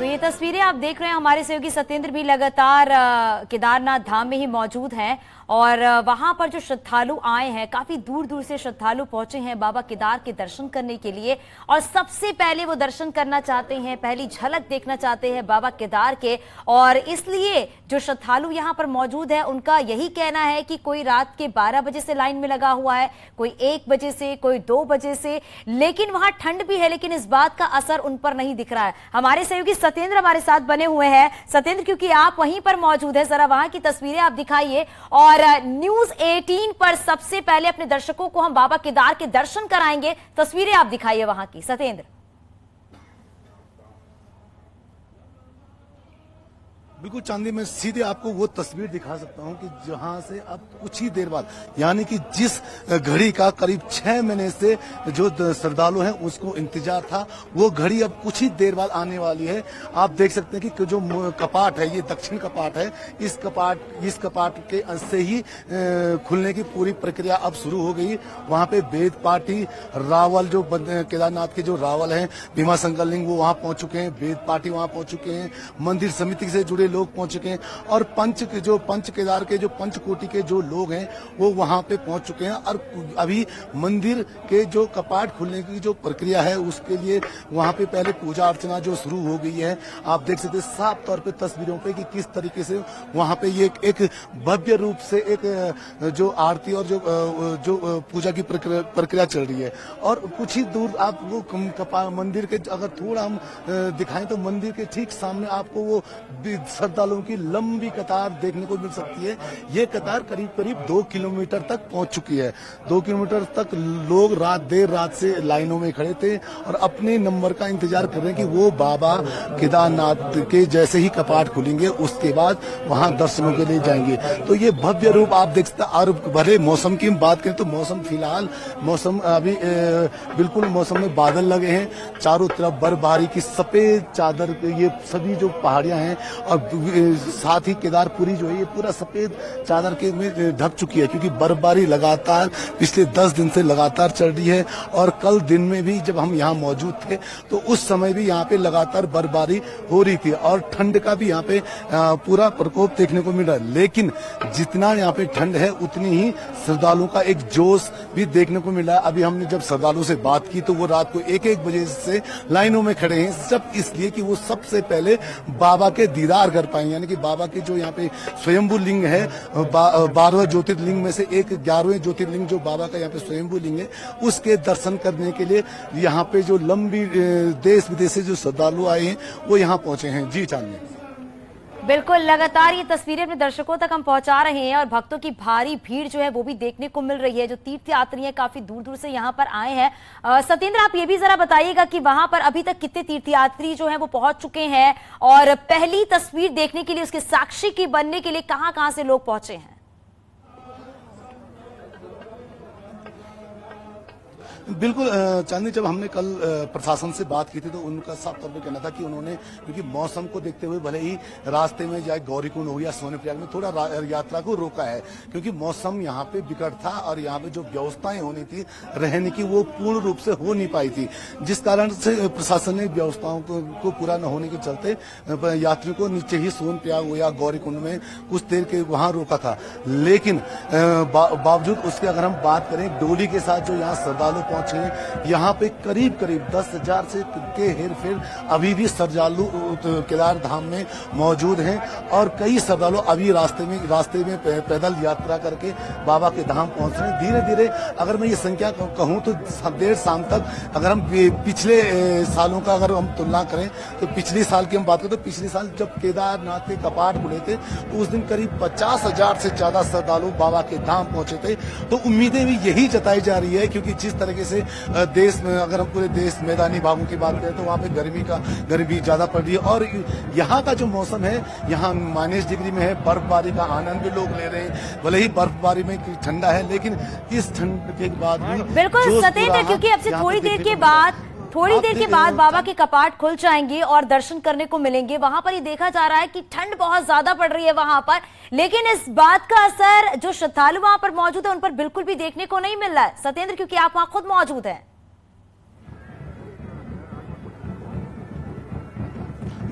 ये तस्वीरें आप देख रहे हैं, हमारे सहयोगी सत्येंद्र भी लगातार केदारनाथ धाम में ही मौजूद हैं और वहां पर जो श्रद्धालु आए हैं, काफी दूर दूर से श्रद्धालु पहुंचे हैं बाबा केदार के दर्शन करने के लिए और सबसे पहले वो दर्शन करना चाहते हैं, पहली झलक देखना चाहते हैं बाबा केदार के। और इसलिए जो श्रद्धालु यहां पर मौजूद है उनका यही कहना है कि कोई रात के 12 बजे से लाइन में लगा हुआ है, कोई 1 बजे से, कोई 2 बजे से, लेकिन वहां ठंड भी है, लेकिन इस बात का असर उन पर नहीं दिख रहा है। हमारे सहयोगी सत्येंद्र हमारे साथ बने हुए हैं। सत्येंद्र, क्योंकि आप वहीं पर मौजूद हैं, जरा वहां की तस्वीरें आप दिखाइए और न्यूज 18 पर सबसे पहले अपने दर्शकों को हम बाबा केदार के दर्शन कराएंगे। तस्वीरें आप दिखाइए वहां की, सत्येंद्र। बिल्कुल चांदी, मैं सीधे आपको वो तस्वीर दिखा सकता हूं कि जहां से अब कुछ ही देर बाद, यानी कि जिस घड़ी का करीब 6 महीने से जो श्रद्धालु हैं उसको इंतजार था, वो घड़ी अब कुछ ही देर बाद आने वाली है। आप देख सकते हैं कि जो कपाट है, ये दक्षिण कपाट है, इस कपाट के से ही खुलने की पूरी प्रक्रिया अब शुरू हो गई। वहां पे वेद पार्टी रावल, जो केदारनाथ के जो रावल हैं भीमा शंकर लिंग, वो वहां पहुंच चुके हैं, वेद पार्टी वहां पहुंच चुके हैं, मंदिर समिति से जुड़े लोग पहुंच चुके हैं और पंच केदार के जो पंचकोटि के जो लोग हैं वो वहां पे पहुंच चुके हैं। और अभी मंदिर के जो कपाट खुलने की जो प्रक्रिया है उसके लिए वहां पे पहले पूजा अर्चना जो शुरू हो गई है। आप देख सकते हैं साफ तौर पे तस्वीरों पे कि किस तरीके से वहां पे ये एक भव्य रूप से एक जो आरती और जो पूजा की प्रक्रिया चल रही है। और कुछ ही दूर आप वो मंदिर के अगर थोड़ा हम दिखाएं तो मंदिर के ठीक सामने आपको वो श्रद्धालुओं की लंबी कतार देखने को मिल सकती है। ये कतार करीब करीब 2 किलोमीटर तक पहुंच चुकी है। 2 किलोमीटर तक लोग देर रात से लाइनों में खड़े थे और अपने नंबर का इंतजार कर रहे हैं कि वो बाबा केदारनाथ के जैसे ही कपाट खुलेंगे उसके बाद वहां दर्शनों के लिए जाएंगे। तो ये भव्य रूप आप देख सकते हैं। और भले मौसम की बात करें तो मौसम फिलहाल अभी बिल्कुल मौसम में बादल लगे हैं, चारों तरफ बर्फबारी की सफेद चादर, ये सभी जो पहाड़ियां हैं और साथ ही केदारपुरी जो है ये पूरा सफेद चादर के में ढक चुकी है, क्योंकि बर्फबारी लगातार पिछले 10 दिन से लगातार चल रही है। और कल दिन में भी जब हम यहाँ मौजूद थे तो उस समय भी यहाँ पे लगातार बर्फबारी हो रही थी और ठंड का भी यहाँ पे पूरा प्रकोप देखने को मिल रहा है। लेकिन जितना यहाँ पे ठंड है उतनी ही श्रद्धालुओं का एक जोश भी देखने को मिला है। अभी हमने जब श्रद्धालुओं से बात की तो वो रात को 1-1 बजे से लाइनों में खड़े हैं, सब इसलिए कि वो सबसे पहले बाबा के दीदार कर पाएंगे। यानी कि बाबा के जो यहाँ पे स्वयंभू लिंग है, 12 ज्योतिर्लिंग में से एक 11वें ज्योतिर्लिंग जो बाबा का यहाँ पे स्वयंभू लिंग है, उसके दर्शन करने के लिए यहाँ पे जो लंबी देश विदेश से जो श्रद्धालु आए हैं वो यहाँ पहुंचे हैं। जी चांदनी, बिल्कुल, लगातार ये तस्वीरें अपने दर्शकों तक हम पहुंचा रहे हैं और भक्तों की भारी भीड़ जो है वो भी देखने को मिल रही है। जो तीर्थयात्री हैं काफी दूर दूर से यहाँ पर आए हैं। सत्येंद्र, आप ये भी जरा बताइएगा कि वहां पर अभी तक कितने तीर्थयात्री जो है वो पहुंच चुके हैं और पहली तस्वीर देखने के लिए, उसके साक्षी की बनने के लिए कहां से लोग पहुंचे हैं? बिल्कुल चांदनी, जब हमने कल प्रशासन से बात की थी तो उनका साफ तौर पर कहना था कि उन्होंने, क्योंकि मौसम को देखते हुए भले ही रास्ते में जाए गौरीकुंड हो या सोनप्रयाग में थोड़ा यात्रा को रोका है, क्योंकि मौसम यहाँ पे बिगड़ था और यहाँ पे जो व्यवस्थाएं होनी थी रहने की वो पूर्ण रूप से हो नहीं पाई थी, जिस कारण से प्रशासन ने व्यवस्थाओं को पूरा न होने के चलते यात्रियों को नीचे ही सोनप्रयाग हो या गौरीकुंड में कुछ देर के वहां रोका था। लेकिन बावजूद उसके अगर हम बात करें डोली के साथ जो यहाँ श्रद्धालु पहुंचे, यहाँ पे करीब 10,000 से के हेरफेर अभी भी श्रद्धालु केदार धाम में मौजूद हैं और कई श्रद्धालु अभी रास्ते में पैदल यात्रा करके बाबा के धाम पहुंच रहे हैं। धीरे धीरे अगर मैं ये संख्या कहूँ तो देर शाम तक, अगर हम पिछले सालों का अगर हम तुलना करें तो पिछले साल की हम बात करें तो पिछले साल जब केदारनाथ के कपाट खुले थे तो उस दिन करीब 50,000 से ज्यादा श्रद्धालु बाबा के धाम पहुंचे थे। तो उम्मीदें भी यही जताई जा रही है, क्योंकि जिस तरह से देश में, अगर हम पूरे देश मैदानी भागों की बात करें तो वहाँ पे गर्मी ज्यादा पड़ रही है और यहाँ का जो मौसम है यहाँ -डिग्री में है। बर्फबारी का आनंद भी लोग ले रहे हैं, भले ही बर्फबारी में ठंडा है लेकिन इस ठंड के बाद भी बिल्कुल सत्येंद्र, क्योंकि अब से थोड़ी देर के बाद बाबा के कपाट खुल जाएंगे और दर्शन करने को मिलेंगे। वहां पर ये देखा जा रहा है कि ठंड बहुत ज्यादा पड़ रही है वहां पर, लेकिन इस बात का असर जो श्रद्धालु वहां पर मौजूद है उन पर बिल्कुल भी देखने को नहीं मिल रहा है। सत्येंद्र, क्योंकि आप वहां खुद मौजूद हैं।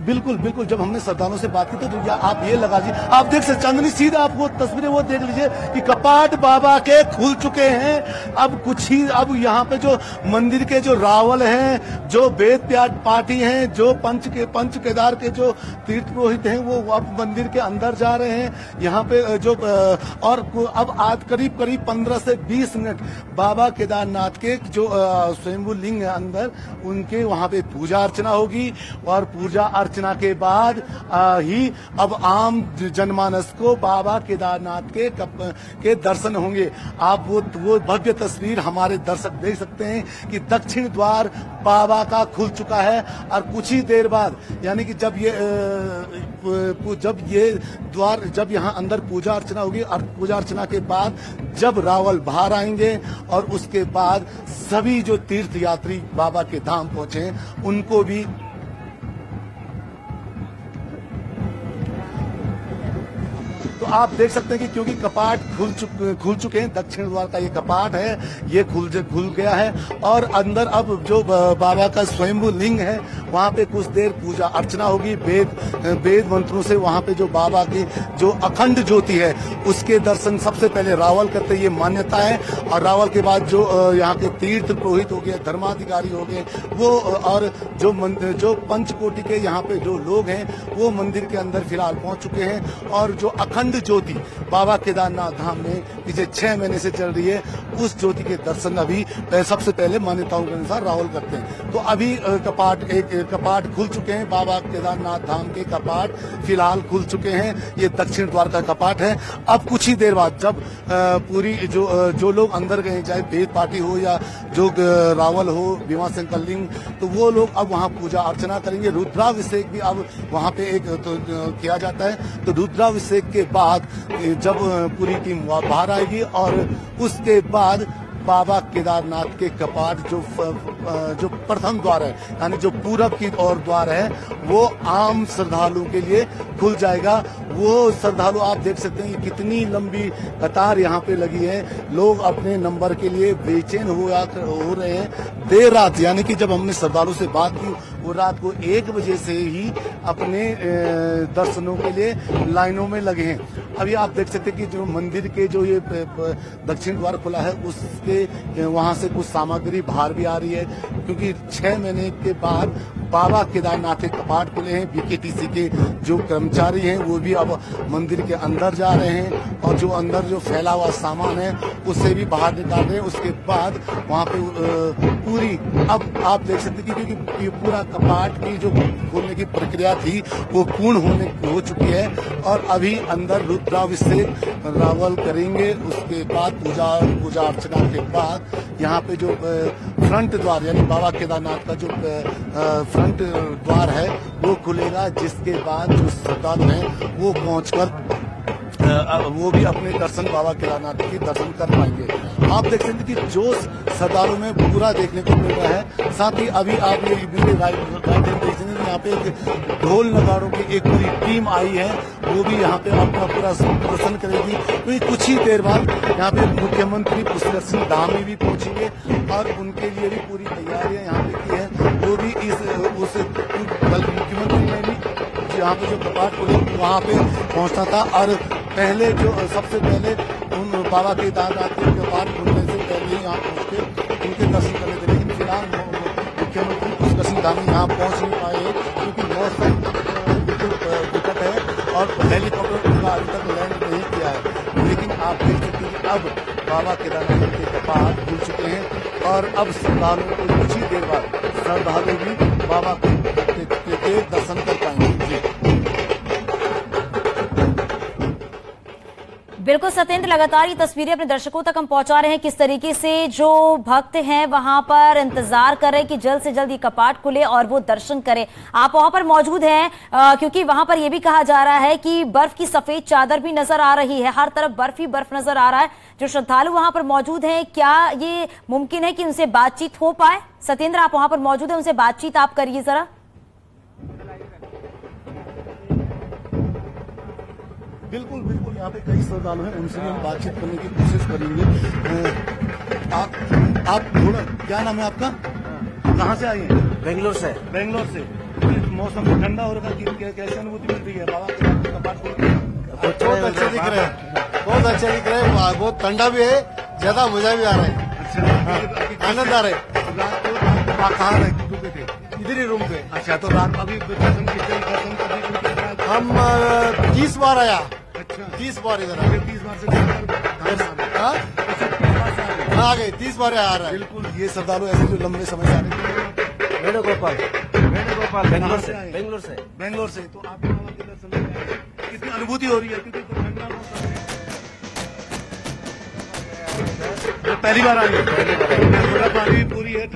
बिल्कुल बिल्कुल, जब हमने श्रद्धालुओं से बात की तो आप ये लगा लीजिए, आप देख सकते चांदनी सीधा आप वो तस्वीरें वो देख लीजिए कि कपाट बाबा के खुल चुके हैं। अब कुछ ही अब यहाँ पे जो मंदिर के जो रावल हैं, जो वेद पाठी हैं, जो पंच केदार के जो तीर्थ पुरोहित हैं, वो अब मंदिर के अंदर जा रहे हैं। यहाँ पे जो और अब आज करीब 15 से 20 मिनट बाबा केदारनाथ के जो स्वयंभू लिंग है अंदर, उनके वहाँ पे पूजा अर्चना होगी और पूजा अर्चना के बाद ही अब आम जनमानस को बाबा केदारनाथ के दर्शन होंगे। आप वो भव्य तस्वीर हमारे दर्शक देख सकते हैं कि दक्षिण द्वार बाबा का खुल चुका है और कुछ ही देर बाद यानी कि जब ये द्वार जब यहाँ अंदर पूजा अर्चना होगी और पूजा अर्चना के बाद जब रावल बाहर आएंगे और उसके बाद सभी जो तीर्थ यात्री बाबा के धाम पहुंचे उनको भी तो आप देख सकते हैं कि क्योंकि कपाट खुल चुके हैं, दक्षिण द्वार का ये कपाट है, ये खुल गया है और अंदर अब जो बाबा का स्वयंभू लिंग है वहाँ पे कुछ देर पूजा अर्चना होगी। वेद मंत्रों से वहाँ पे जो बाबा की जो अखंड ज्योति है उसके दर्शन सबसे पहले रावल करते, ये मान्यता है। और रावल के बाद जो यहाँ के तीर्थ पुरोहित हो गए, धर्माधिकारी हो गए, वो और जो पंचकोटि के यहाँ पे जो लोग हैं वो मंदिर के अंदर फिलहाल पहुंच चुके हैं। और जो अखंड ज्योति बाबा केदारनाथ धाम में पिछले 6 महीने से चल रही है, उस ज्योति के दर्शन अभी सबसे पहले मान्यताओं के अनुसार रावल करते हैं। तो अभी कपाट खुल चुके हैं, बाबा केदारनाथ धाम के कपाट फिलहाल खुल चुके हैं। ये दक्षिण द्वार का कपाट है। अब कुछ ही देर बाद जब पूरी जो लोग अंदर गए, चाहे वेद पाठी हो या जो रावल हो, भीमाशंकर लिंग, तो वो लोग अब वहाँ पूजा अर्चना करेंगे। रुद्राभिषेक भी अब वहाँ पे एक किया जाता है। तो रुद्राभिषेक के बाद जब पूरी टीम बाहर आएगी और उसके बाद बाबा केदारनाथ के कपाट जो प्रथम द्वार है यानी जो पूरब की ओर द्वार है वो आम श्रद्धालुओं के लिए खुल जाएगा। वो श्रद्धालु आप देख सकते हैं कितनी लंबी कतार यहाँ पे लगी है। लोग अपने नंबर के लिए बेचैन हो रहे हैं। देर रात यानी कि जब हमने श्रद्धालु से बात की वो रात को 1 बजे से ही अपने दर्शनों के लिए लाइनों में लगे हैं। अभी आप देख सकते हैं कि जो मंदिर के जो ये दक्षिण द्वार खुला है उसके वहां से कुछ सामग्री बाहर भी आ रही है, क्योंकि 6 महीने के बाद बाबा केदारनाथ के कपाट खुले हैं। बीकेटीसी के जो कर्मचारी हैं वो भी अब मंदिर के अंदर जा रहे हैं और जो अंदर जो फैला हुआ सामान है उससे भी बाहर निकाल रहे हैं। उसके बाद वहाँ पे पूरी अब आप देख सकते हैं क्योंकि पूरा कपाट की जो खोलने की प्रक्रिया थी वो पूर्ण हो चुकी है और अभी अंदर रुद्राभिषेक रावल करेंगे। उसके बाद पूजा अर्चना के बाद यहाँ पे जो फ्रंट द्वार यानी बाबा केदारनाथ का जो फ्रंट द्वार है वो खुलेगा, जिसके बाद जो श्रद्धालु हैं वो पहुंचकर वो भी अपने दर्शन बाबा केदारनाथ के दर्शन कर पाएंगे। आप देख सकते हैं कि जोश श्रद्धालु में पूरा देखने को मिल रहा है। साथ ही अभी आप ये मेरे राइट यहाँ पे ढोल नगाड़ों की एक पूरी टीम आई है, वो भी यहाँ पे अपना पूरा प्रदर्शन करेगी। तो कुछ ही देर बाद यहाँ पे मुख्यमंत्री पुष्कर सिंह धामी भी पहुंचेंगे और उनके लिए भी पूरी तैयारियां यहाँ पे की है। वो भी मुख्यमंत्री ने भी यहाँ पे जो कपाट खुले वहाँ पे पहुँचना था और पहले जो सबसे पहले उन बाबा केदारनाथ के कपाट खुलने से पहले यहाँ पहुँच के उनके दर्शन कर लेते, लेकिन फिलहाल मुख्यमंत्री पुष्कर सिंह धामी यहाँ पहुँच नहीं पाए क्योंकि मौसम बिल्कुल विकट है और हेलीकॉप्टर अभी तक लैंड नहीं किया है। लेकिन आप देख सकते हैं कि अब बाबा केदारनाथ के कपाट खुल चुके हैं और अब श्रद्धालुओं को कुछ ही देर बाद श्रद्धालु भी बाबा के दर्शन कर पाएंगे। बिल्कुल सत्येंद्र, लगातार ये तस्वीरें अपने दर्शकों तक हम पहुंचा रहे हैं किस तरीके से जो भक्त हैं वहां पर इंतजार कर रहे हैं कि जल्द से जल्द ये कपाट खुले और वो दर्शन करें। आप वहां पर मौजूद हैं क्योंकि वहां पर ये भी कहा जा रहा है कि बर्फ की सफेद चादर भी नजर आ रही है, हर तरफ बर्फ ही बर्फ नजर आ रहा है। जो श्रद्धालु वहां पर मौजूद हैं, क्या ये मुमकिन है कि उनसे बातचीत हो पाए? सत्येंद्र, आप वहां पर मौजूद हैं, उनसे बातचीत आप करिए जरा। बिल्कुल बिल्कुल, यहाँ पे कई श्रद्धालु हैं, उनसे भी हम बातचीत करने की कोशिश करेंगे। आप थोड़ा, क्या नाम है आपका? कहाँ से आई हैं? बेंगलोर से। बेंगलोर से मौसम ठंडा हो रहा है, कैसी अनुभूति मिल रही है बाबा के कपाट खोल के? बहुत अच्छे दिख रहे हैं, बहुत अच्छे दिख रहे हैं, बहुत ठंडा भी है, ज्यादा मजा भी आ रहा है। अच्छा, आनंद आ रहा है। रात को आप कहाँ रुके थे? इधर ही रूम पे। अच्छा, तो रात अभी दर्शन कितने हम 30 बार आया। अच्छा, 30 बार इधर 30 बार से आ गए, 30 बार आ रहा है। बिल्कुल, ये श्रद्धालु ऐसे जो लंबे समय से आ रहे थे। वेणुगोपाल, बेंगलोर से। बेंगलोर से। तो आप बाबा के दर्शन में आए, कितनी अनुभूति हो रही है? क्योंकि तो ठंडा मौसम है। पहली बार आई है, पूरी है।